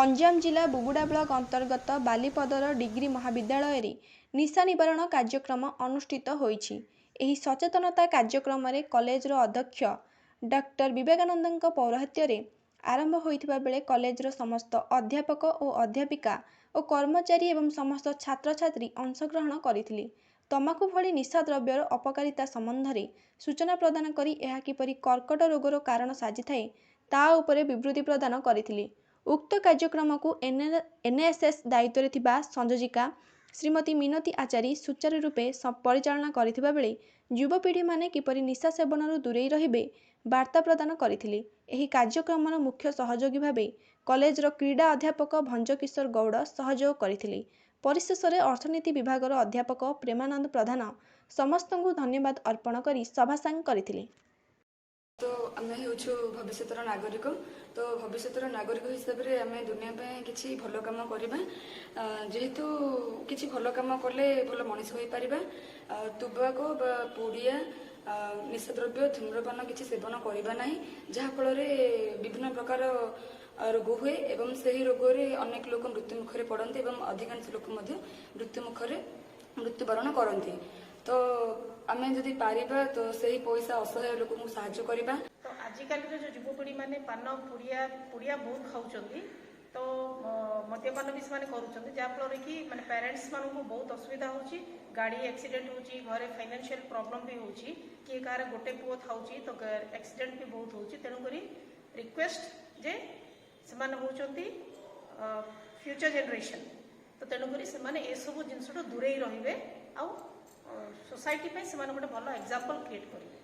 गंजाम जिला बुगुड़ा ब्लॉक अंतर्गत बालीपदर डिग्री महाविद्यालय रे निशा निवारण कार्यक्रम अनुष्ठित होईछि। एही सचेतनता कार्यक्रम रे कॉलेज रो अध्यक्ष डॉक्टर विवेकानंद पौरोहित्य रे आरंभ होइथिबा बेले कॉलेज रो समस्त अध्यापक और अध्यापिका और कर्मचारी एवं समस्त छात्र छात्री अंशग्रहण करथिले। तमाकू भली निशा द्रव्यर अपकारिता संबंध रे सूचना प्रदान करी एहा किपरि कर्कट रोगर कारण साजिथाए ता उपरे विवृत्ति प्रदान करथिले। उक्त कार्यक्रम को एनएसएस दायित्व थिबा संयोजिका श्रीमती मिनती आचारी सुचारू रूपे परिचालना करथिबा बेले युवपीढ़ी माने किपरि निशा सेवन दूरे रहिबे वार्ता प्रदान करथिले। एही कार्यक्रम मुख्य सहयोगी भावे कॉलेज रो क्रीड़ा अध्यापक भंज किशोर गौड़ सहयोग करथिले। परिशेष रे अर्थनीति विभाग रो अध्यापक प्रेमानंद प्रधान समस्त को धन्यवाद अर्पण करी सभासांग करथिले। तो आम भविष्य नागरिक तो भविष्य नागरिक हिसाब से आम दुनिया किसी भल कम करवा जेहेतु किसी भल कम कले भल मनीष हो पार तुबाको पुड़िया निशा द्रव्य धूम्रपान किसी सेवन करवा ना जहाँफल विभिन्न प्रकार रोग हुए एवं से ही रोग अनेक लोक मृत्यु मुखरे पड़ते और अधिकांश लोक मृत्यु मुखरे मृत्युवरण करती। तो आम जदि पारिबा तो सही पैसा असहाय लोक को साहाय्य करबा। तो आजिकल जो युवपीढ़ी माने पान पुड़िया पुड़िया बहुत खाऊचंदी तो मद्यपान भी से करूँ जहाँफल कि माने पेरेंट्स मान को बहुत असुविधा होची गाड़ी एक्सीडेंट होची घरे फाइनेंशियल प्रॉब्लम भी होची कि कार गोटे पुओ थाउची तो एक्सीडेंट भी बहुत होची तेणुक रिक्वेस्ट जे से होचंती फ्यूचर जनरेशन तो तेणुक से सब जिनस दूरे रहिबे आउ सोसाइटी पे से गोटे भल एग्जांपल क्रिएट करेंगे।